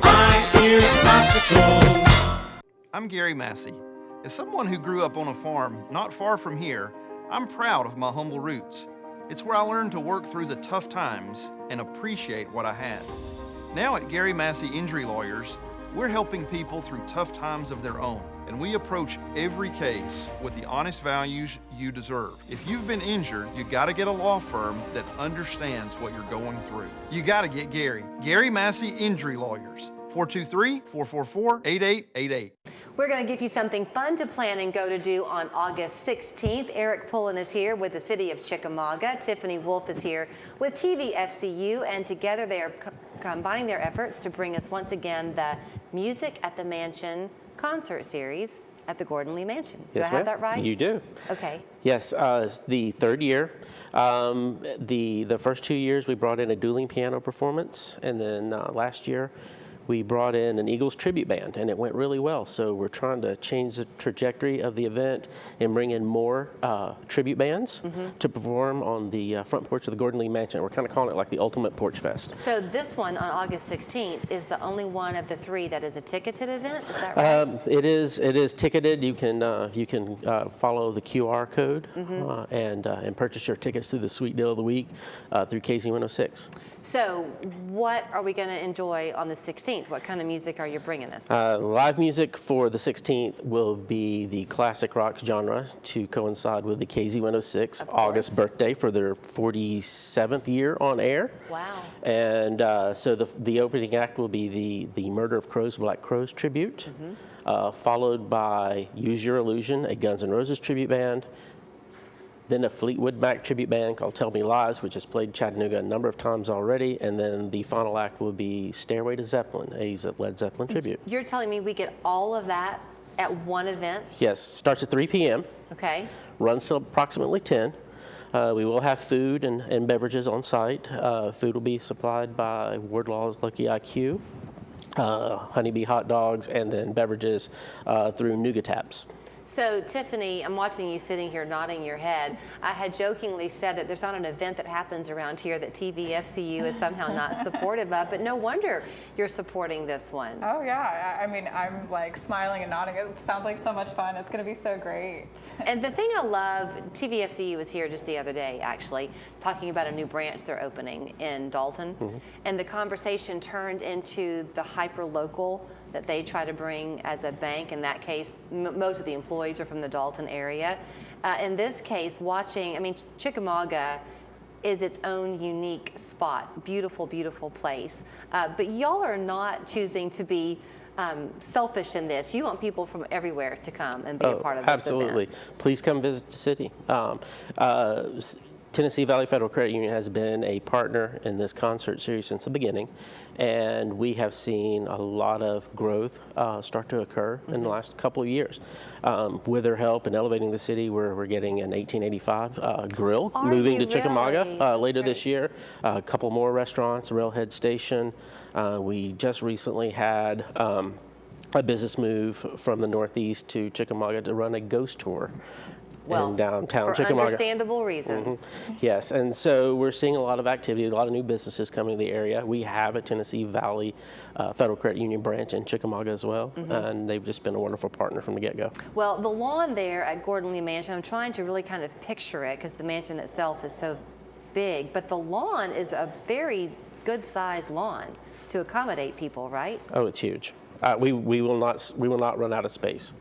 [SPEAKER 22] Eye Your Optical. I'm Gary Massey. As someone who grew up on a farm not far from here, I'm proud of my humble roots. It's where I learned to work through the tough times and appreciate what I had. Now at Gary Massey Injury Lawyers, we're helping people through tough times of their own, and we approach every case with the honest values you deserve. If you've been injured, you gotta get a law firm that understands what you're going through. You gotta get Gary. Gary Massey Injury Lawyers, 423-444-8888.
[SPEAKER 2] We're going to give you something fun to plan and go to do on August 16th. Eric Pullen is here with the City of Chickamauga. Tiffany Wolf is here with TVFCU, and together they are combining their efforts to bring us once again the Music at the Mansion concert series at the Gordon Lee Mansion. Do I have that right?
[SPEAKER 13] You do.
[SPEAKER 2] Okay.
[SPEAKER 13] Yes, it's the third year. The first 2 years we brought in a dueling piano performance, and then last year we brought in an Eagles tribute band, and it went really well. So we're trying to change the trajectory of the event and bring in more tribute bands to perform on the front porch of the Gordon Lee Mansion. We're kind of calling it like the Ultimate Porch Fest.
[SPEAKER 2] So this one on August 16th is the only one of the 3 that is a ticketed event. Is that right?
[SPEAKER 13] It is ticketed. You can follow the QR code and purchase your tickets through the Sweet Deal of the Week through KZ106.
[SPEAKER 2] So what are we going to enjoy on the 16th? What kind of music are you bringing us?
[SPEAKER 13] Live music for the 16th will be the classic rock genre to coincide with the KZ106 August birthday for their 47th year on air.
[SPEAKER 2] Wow.
[SPEAKER 13] And so the opening act will be the Murder of Crows, Black Crows tribute, followed by Use Your Illusion, a Guns N' Roses tribute band. Then a Fleetwood Mac tribute band called Tell Me Lies, which has played Chattanooga a number of times already. And then the final act will be Stairway to Zeppelin, a Led Zeppelin tribute.
[SPEAKER 2] You're telling me we get all of that at one event?
[SPEAKER 13] Yes, starts at 3 p.m.
[SPEAKER 2] Okay.
[SPEAKER 13] Runs till approximately 10. We will have food and beverages on site. Food will be supplied by Wardlaw's Lucky IQ, Honeybee Hot Dogs, and then beverages through Nougat Taps.
[SPEAKER 2] So, Tiffany, I'm watching you sitting here nodding your head. I had jokingly said that there's not an event that happens around here that TVFCU is somehow not supportive of, but no wonder you're supporting this one.
[SPEAKER 10] Oh, yeah. I mean, I'm like smiling and nodding. It sounds like so much fun. It's going to be so great.
[SPEAKER 2] And the thing I love, TVFCU was here just the other day, actually, talking about a new branch they're opening in Dalton. And the conversation turned into the hyper-local that they try to bring as a bank. In that case, most of the employees are from the Dalton area. In this case, Chickamauga is its own unique spot. Beautiful, beautiful place. But y'all are not choosing to be selfish in this. You want people from everywhere to come and be a part of this
[SPEAKER 13] absolutely.
[SPEAKER 2] event.
[SPEAKER 13] Please come visit the city. Tennessee Valley Federal Credit Union has been a partner in this concert series since the beginning, and we have seen a lot of growth start to occur in the last couple of years. With their help in elevating the city, we're getting an 1885 grill moving to Chickamauga later this year. A couple more restaurants, a railhead station. We just recently had a business move from the Northeast to Chickamauga to run a ghost tour. In downtown Chickamauga.
[SPEAKER 2] For understandable reasons.
[SPEAKER 13] Yes, and so we're seeing a lot of activity, a lot of new businesses coming to the area. We have a Tennessee Valley Federal Credit Union branch in Chickamauga as well, and they've just been a wonderful partner from the get-go.
[SPEAKER 2] Well, the lawn there at Gordon Lee Mansion, I'm trying to really kind of picture it because the mansion itself is so big, but the lawn is a very good-sized lawn. to accommodate people, right?
[SPEAKER 13] Oh, it's huge. We will not run out of space.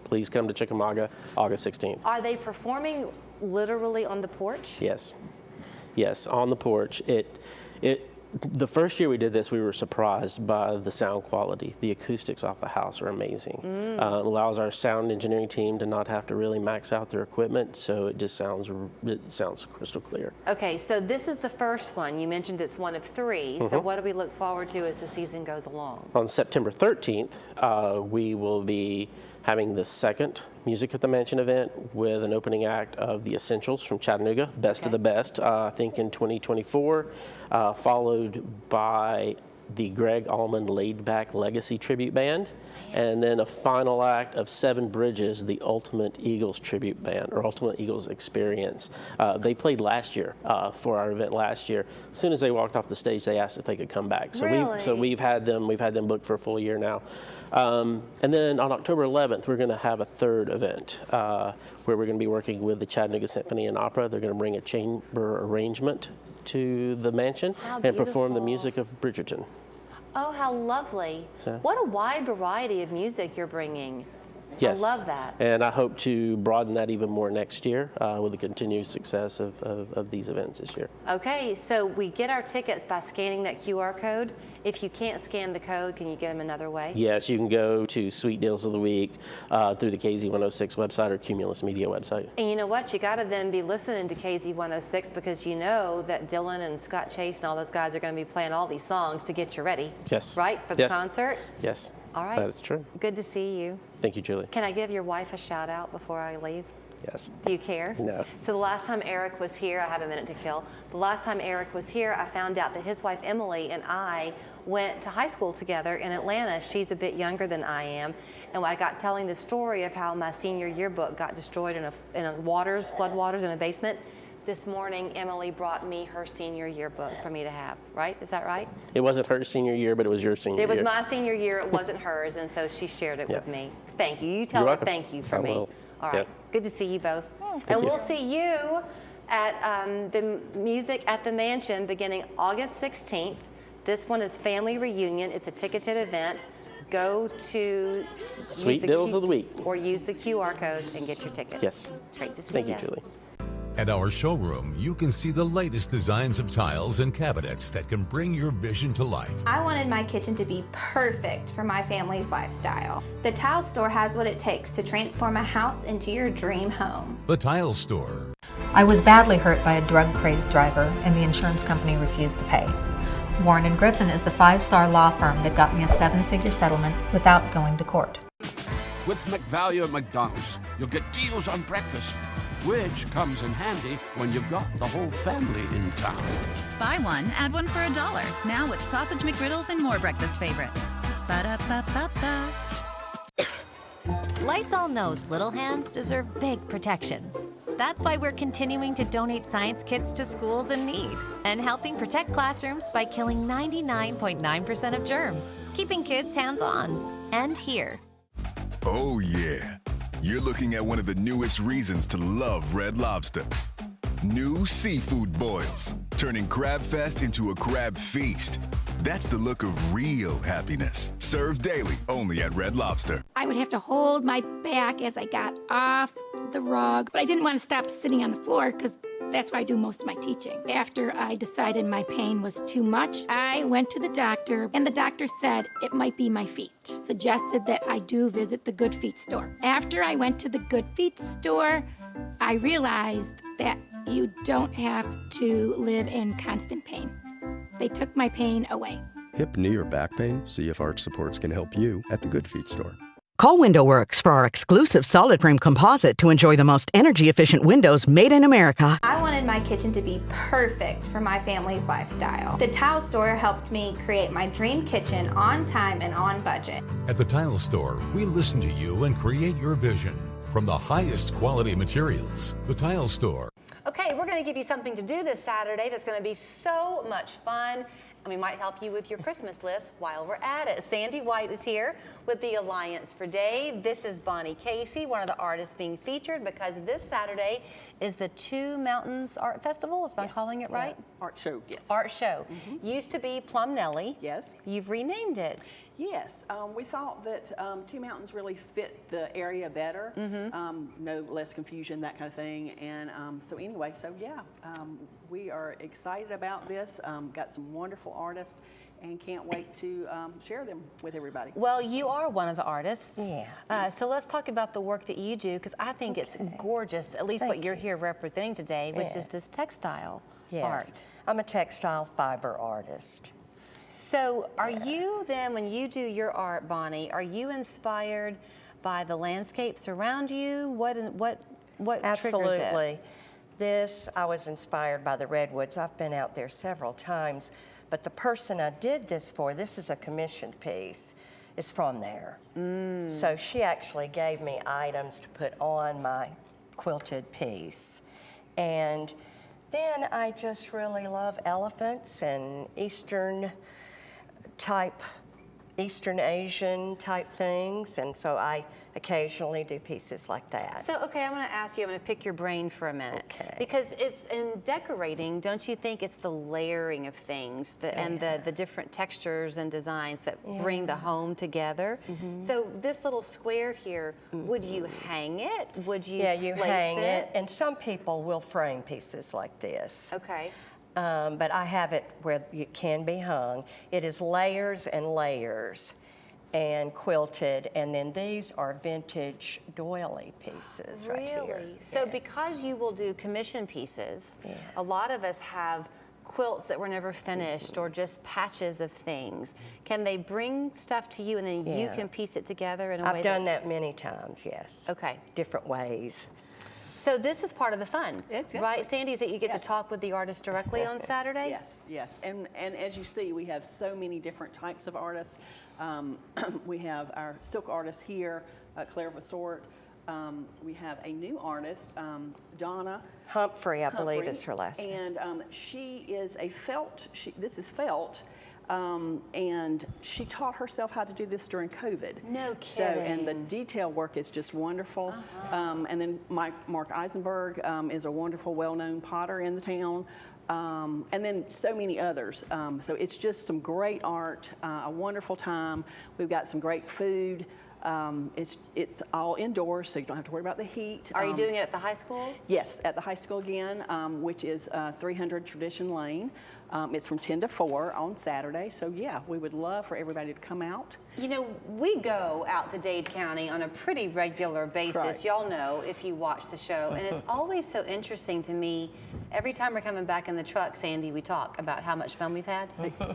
[SPEAKER 13] Please come to Chickamauga August 16th.
[SPEAKER 2] Are they performing literally on the porch?
[SPEAKER 13] Yes. Yes, on the porch. The first year we did this, we were surprised by the sound quality. The acoustics off the house are amazing. Allows our sound engineering team to not have to really max out their equipment, so it just sounds crystal clear.
[SPEAKER 2] Okay, so this is the first one. You mentioned it's one of 3. So what do we look forward to as the season goes along?
[SPEAKER 13] On September 13th, we will be having the second Music at the Mansion event with an opening act of The Essentials from Chattanooga, Best of the Best, I think in 2024, followed by the Greg Allman Laid Back Legacy Tribute Band, and then a final act of Seven Bridges, the Ultimate Eagles Tribute Band, or Ultimate Eagles Experience. They played last year for our event last year. As soon as they walked off the stage, they asked if they could come back. So we've had them booked for a full year now. And then on October 11th, we're going to have a third event where we're going to be working with the Chattanooga Symphony and Opera. They're going to bring a chamber arrangement to the mansion and perform the music of Bridgerton.
[SPEAKER 2] Oh, how lovely. What a wide variety of music you're bringing.
[SPEAKER 13] Yes.
[SPEAKER 2] I love that.
[SPEAKER 13] And I hope to broaden that even more next year with the continued success of these events this year.
[SPEAKER 2] Okay, so we get our tickets by scanning that QR code. If you can't scan the code, can you get them another way?
[SPEAKER 13] Yes, you can go to Sweet Deals of the Week through the KZ106 website or Cumulus Media website.
[SPEAKER 2] And you know what? You got to then be listening to KZ106 because you know that Dylan and Scott Chase and all those guys are going to be playing all these songs to get you ready.
[SPEAKER 13] Yes.
[SPEAKER 2] Right? For the concert?
[SPEAKER 13] Yes.
[SPEAKER 2] All right.
[SPEAKER 13] That is true.
[SPEAKER 2] Good to see you.
[SPEAKER 13] Thank you, Julie.
[SPEAKER 2] Can I give your wife a shout out before I leave?
[SPEAKER 13] Yes.
[SPEAKER 2] Do you care?
[SPEAKER 13] No.
[SPEAKER 2] So the last time Eric was here, I have a minute to kill. The last time Eric was here, I found out that his wife Emily and I went to high school together in Atlanta. She's a bit younger than I am. And I got telling the story of how my senior yearbook got destroyed in floodwaters in a basement. This morning, Emily brought me her senior yearbook for me to have, right? Is that right?
[SPEAKER 13] It wasn't her senior year, but it was your senior year.
[SPEAKER 2] It was my senior year, it wasn't hers, and so she shared it with me. Thank you. You tell her thank you for me. All right. Good to see you both. And we'll see you at the Music at the Mansion beginning August 16th. This one is Family Reunion. It's a ticketed event. Go to
[SPEAKER 13] Sweet Deals of the Week.
[SPEAKER 2] Or use the QR code and get your ticket.
[SPEAKER 13] Yes.
[SPEAKER 2] Great to see you.
[SPEAKER 13] Thank you, Julie.
[SPEAKER 24] At our showroom, you can see the latest designs of tiles and cabinets that can bring your vision to life.
[SPEAKER 1] I wanted my kitchen to be perfect for my family's lifestyle. The Tile Store has what it takes to transform a house into your dream home.
[SPEAKER 24] The Tile Store.
[SPEAKER 3] I was badly hurt by a drug-crazed driver, and the insurance company refused to pay. Warren & Griffin is the 5-star law firm that got me a 7-figure settlement without going to court.
[SPEAKER 15] With McValue at McDonald's, you'll get deals on breakfast, which comes in handy when you've got the whole family in town.
[SPEAKER 16] Buy one, add one for $1. Now with Sausage McGriddles and more breakfast favorites. Ba-da-ba-ba-ba.
[SPEAKER 17] Lysol knows little hands deserve big protection. That's why we're continuing to donate science kits to schools in need and helping protect classrooms by killing 99.9% of germs, keeping kids hands-on and here.
[SPEAKER 24] Oh yeah, you're looking at one of the newest reasons to love Red Lobster. New seafood boils, turning Crab Fest into a crab feast. That's the look of real happiness. Served daily only at Red Lobster.
[SPEAKER 18] I would have to hold my back as I got off the rug, but I didn't want to stop sitting on the floor because that's where I do most of my teaching. After I decided my pain was too much, I went to the doctor, and the doctor said it might be my feet. Suggested that I do visit the Good Feet store. After I went to the Good Feet store, I realized that you don't have to live in constant pain. They took my pain away.
[SPEAKER 19] Hip, knee, or back pain? See if Arch Supports can help you at the Good Feet store.
[SPEAKER 20] Call WindowWorks for our exclusive solid frame composite to enjoy the most energy-efficient windows made in America.
[SPEAKER 1] I wanted my kitchen to be perfect for my family's lifestyle. The Tile Store helped me create my dream kitchen on time and on budget.
[SPEAKER 24] At the Tile Store, we listen to you and create your vision from the highest quality materials. The Tile Store.
[SPEAKER 2] Okay, we're going to give you something to do this Saturday that's going to be so much fun. and we might help you with your Christmas list while we're at it. Sandy White is here with the Alliance for Dade. This is Bonnie Casey, one of the artists being featured, because this Saturday is the Two Mountains Art Festival. Am I calling it right?
[SPEAKER 4] Art show, yes.
[SPEAKER 2] Art show. Used to be Plum Nelly.
[SPEAKER 4] Yes.
[SPEAKER 2] You've renamed it.
[SPEAKER 4] Yes, we thought that Two Mountains really fit the area better, no less confusion, that kind of thing. And so anyway, so yeah, we are excited about this, got some wonderful artists, and can't wait to share them with everybody.
[SPEAKER 2] Well, you are one of the artists. Yeah. So let's talk about the work that you do, because I think it's gorgeous, at least what you're here representing today, which is this textile art.
[SPEAKER 11] I'm a textile fiber artist.
[SPEAKER 2] So are you then, when you do your art, Bonnie, are you inspired by the landscapes around you? What
[SPEAKER 11] Absolutely.
[SPEAKER 2] triggers it?
[SPEAKER 11] This, I was inspired by the redwoods. I've been out there several times, but the person I did this for, this is a commissioned piece, is from there. So she actually gave me items to put on my quilted piece. And then I just really love elephants and Eastern Asian type things, and so I occasionally do pieces like that.
[SPEAKER 2] So, okay, I'm going to ask you, I'm going to pick your brain for a minute. Okay. Because it's in decorating, don't you think it's the layering of things and the different textures and designs that bring the home together? So this little square here, would you hang it? Would you
[SPEAKER 11] you
[SPEAKER 2] place
[SPEAKER 11] hang it, and some people will frame pieces like this.
[SPEAKER 2] Okay.
[SPEAKER 11] But I have it where it can be hung. It is layers and layers and quilted, and then these are vintage doily pieces right here.
[SPEAKER 2] Really? So because you will do commission pieces, a lot of us have quilts that were never finished or just patches of things. Can they bring stuff to you and then you can piece it together in a way?
[SPEAKER 11] I've done that many times, yes.
[SPEAKER 2] Okay.
[SPEAKER 11] Different ways.
[SPEAKER 2] So this is part of the fun, right, Sandy? Is that you get to talk with the artist directly on Saturday?
[SPEAKER 4] Yes, yes. And as you see, we have so many different types of artists. We have our silk artist here, Claire Vassort. We have a new artist, Donna
[SPEAKER 11] Humphrey, I believe is her last
[SPEAKER 4] name. And she is a felt, this is felt. And she taught herself how to do this during COVID.
[SPEAKER 2] No kidding.
[SPEAKER 4] So, and the detail work is just wonderful. And then Mark Eisenberg is a wonderful, well-known potter in the town. And then so many others. So it's just some great art, a wonderful time. We've got some great food. It's all indoors, so you don't have to worry about the heat.
[SPEAKER 2] Are you doing it at the high school?
[SPEAKER 4] Yes, at the high school again, which is 300 Tradition Lane. It's from 10 to 4 on Saturday, so yeah, we would love for everybody to come out.
[SPEAKER 2] You know, we go out to Dade County on a pretty regular basis.
[SPEAKER 4] Right.
[SPEAKER 2] Y'all know if you watch the show, and it's always so interesting to me. Every time we're coming back in the truck, Sandy, we talk about how much fun we've had.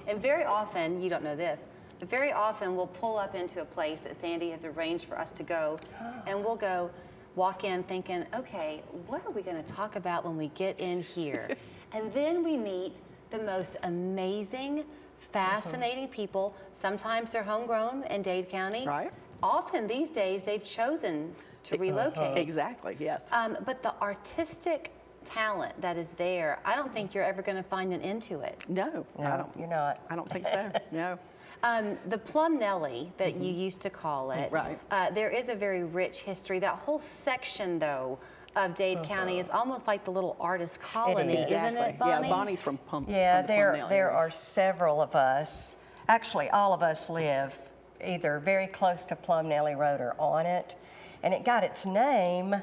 [SPEAKER 2] And very often, you don't know this, but very often we'll pull up into a place that Sandy has arranged for us to go, and we'll go walk in thinking, okay, what are we going to talk about when we get in here? And then we meet the most amazing, fascinating people. Sometimes they're homegrown in Dade County.
[SPEAKER 4] Right.
[SPEAKER 2] Often these days they've chosen to relocate.
[SPEAKER 4] Exactly, yes.
[SPEAKER 2] But the artistic talent that is there, I don't think you're ever going to find an end to it.
[SPEAKER 4] No,
[SPEAKER 11] you're not.
[SPEAKER 4] I don't think so, no.
[SPEAKER 2] The Plum Nelly that you used to call it,
[SPEAKER 4] right.
[SPEAKER 2] There is a very rich history. That whole section, though, of Dade County is almost like the little artist colony, isn't it, Bonnie?
[SPEAKER 4] Yeah, Bonnie's from Plum.
[SPEAKER 11] Yeah,
[SPEAKER 4] from the Plum Nelly
[SPEAKER 11] there
[SPEAKER 4] area.
[SPEAKER 11] are several of us. Actually, all of us live either very close to Plum Nelly Road or on it. And it got its name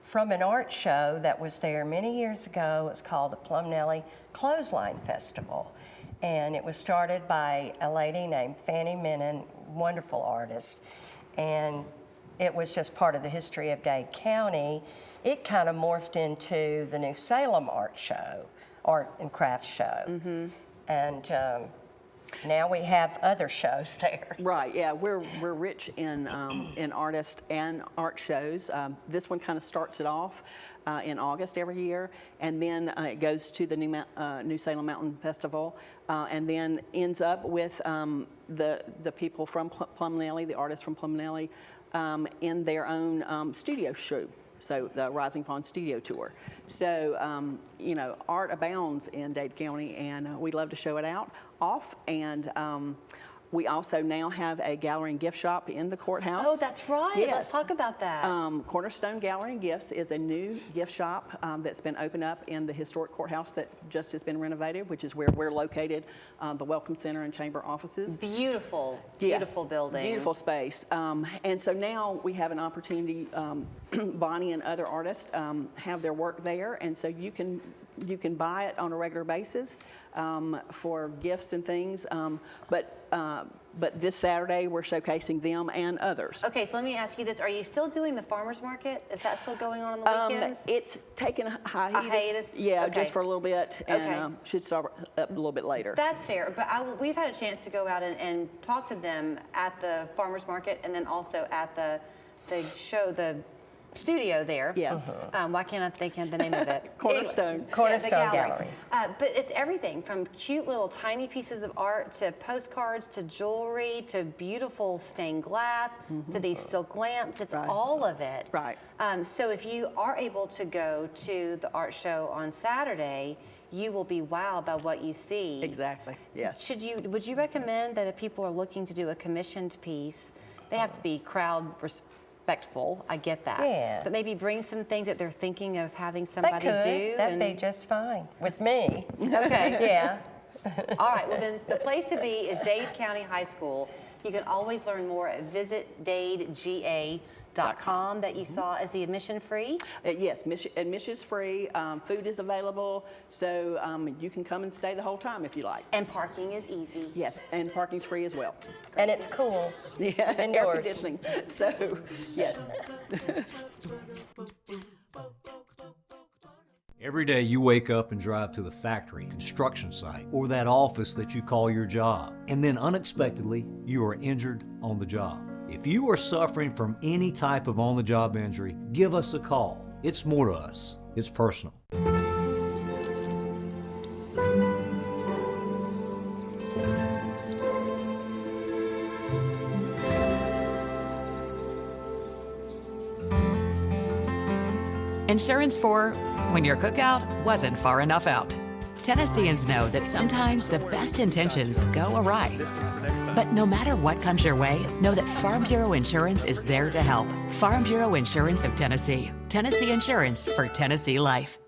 [SPEAKER 11] from an art show that was there many years ago. It's called the Plum Nelly Clothesline Festival. And it was started by a lady named Fannie Menon, wonderful artist. And it was just part of the history of Dade County. It kind of morphed into the New Salem art and craft show. And now we have other shows there.
[SPEAKER 4] Right, yeah, we're rich in artists and art shows. This one kind of starts it off in August every year, and then it goes to the New Salem Mountain Festival, and then ends up with the people from Plum Nelly, the artists from Plum Nelly, in their own studio show. So the Rising Fawn Studio Tour. So, you know, art abounds in Dade County, and we love to show it off. And we also now have a gallery and gift shop in the courthouse.
[SPEAKER 2] Oh, that's right.
[SPEAKER 4] Yes.
[SPEAKER 2] Let's talk about that.
[SPEAKER 4] Cornerstone Gallery and Gifts is a new gift shop that's been opened up in the historic courthouse that just has been renovated, which is where we're located, the Welcome Center and Chamber offices.
[SPEAKER 2] Beautiful,
[SPEAKER 4] Yes,
[SPEAKER 2] beautiful building.
[SPEAKER 4] Beautiful space. And so now we have an opportunity, Bonnie and other artists have their work there, and so you can buy it on a regular basis for gifts and things. But this Saturday we're showcasing them and others.
[SPEAKER 2] Okay, so let me ask you this: are you still doing the farmers market? Is that still going on the weekends?
[SPEAKER 4] It's taken a hiatus.
[SPEAKER 2] A hiatus?
[SPEAKER 4] Yeah,
[SPEAKER 2] Okay.
[SPEAKER 4] just for a little bit, and
[SPEAKER 2] Okay.
[SPEAKER 4] should start up a little bit later.
[SPEAKER 2] That's fair, but we've had a chance to go out and talk to them at the farmers market, and then also at the studio there.
[SPEAKER 4] Yeah.
[SPEAKER 2] Why can't I think of the name of it?
[SPEAKER 4] Cornerstone.
[SPEAKER 2] Anyway,
[SPEAKER 11] Cornerstone
[SPEAKER 2] the
[SPEAKER 11] Gallery.
[SPEAKER 2] But it's everything from cute little tiny pieces of art to postcards to jewelry to beautiful stained glass to these silk lamps. It's all of it.
[SPEAKER 4] Right.
[SPEAKER 2] So if you are able to go to the art show on Saturday, you will be wowed by what you see.
[SPEAKER 4] Exactly. Yes.
[SPEAKER 2] Would you recommend that if people are looking to do a commissioned piece, they have to be crowd respectful, I get that.
[SPEAKER 11] Yeah.
[SPEAKER 2] But maybe bring some things that they're thinking of having somebody do.
[SPEAKER 11] That'd be just fine with me.
[SPEAKER 2] Okay.
[SPEAKER 11] Yeah.
[SPEAKER 2] All right, well then the place to be is Dade County High School. You can always learn more at visitdadega.com that you saw. Is the admission free?
[SPEAKER 4] Yes, admission is free. Food is available, so you can come and stay the whole time if you like.
[SPEAKER 2] And parking is easy.
[SPEAKER 4] Yes, and parking's free as well.
[SPEAKER 11] And it's cool.
[SPEAKER 4] Yeah, air
[SPEAKER 11] Indoors.
[SPEAKER 4] conditioning. So, yes.
[SPEAKER 5] Every day you wake up and drive to the factory, construction site, or that office that you call your job, and then unexpectedly you are injured on the job. If you are suffering from any type of on-the-job injury, give us a call. It's more to us. It's personal.
[SPEAKER 14] Insurance for when your cookout wasn't far enough out. Tennesseans know that sometimes the best intentions go awry. But no matter what comes your way, know that Farm Bureau Insurance is there to help. Farm Bureau Insurance of Tennessee. Tennessee Insurance for Tennessee Life.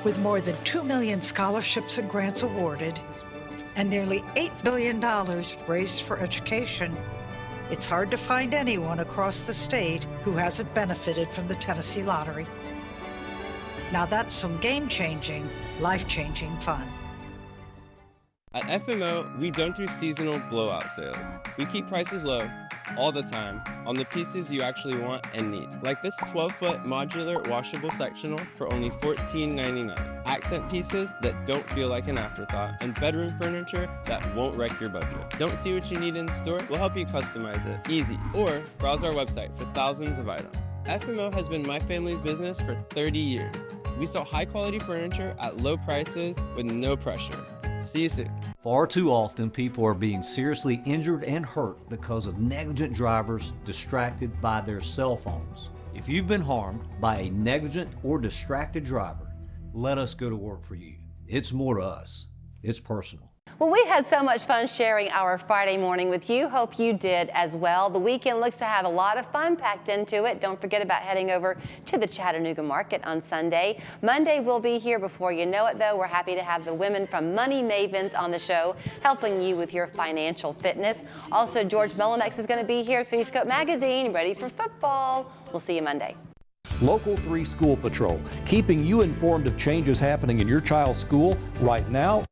[SPEAKER 21] With more than 2 million scholarships and grants awarded, and nearly $8 billion raised for education, it's hard to find anyone across the state who hasn't benefited from the Tennessee Lottery. Now that's some game-changing, life-changing fun.
[SPEAKER 23] At FMO, we don't do seasonal blowout sales. We keep prices low all the time on the pieces you actually want and need. Like this 12-foot modular washable sectional for only $14.99. Accent pieces that don't feel like an afterthought, and bedroom furniture that won't wreck your budget. Don't see what you need in store? We'll help you customize it easy. Or browse our website for thousands of items. FMO has been my family's business for 30 years. We sell high-quality furniture at low prices with no pressure. See you soon.
[SPEAKER 5] Far too often, people are being seriously injured and hurt because of negligent drivers distracted by their cell phones. If you've been harmed by a negligent or distracted driver, let us go to work for you. It's more to us. It's personal.
[SPEAKER 2] Well, we had so much fun sharing our Friday morning with you. Hope you did as well. The weekend looks to have a lot of fun packed into it. Don't forget about heading over to the Chattanooga Market on Sunday. Monday will be here before you know it, though. We're happy to have the women from Money Mavens on the show, helping you with your financial fitness. Also, George Melinex is going to be here, Cityscope Magazine, ready for football. We'll see you Monday.
[SPEAKER 25] Local 3 School Patrol, keeping you informed of changes happening in your child's school right now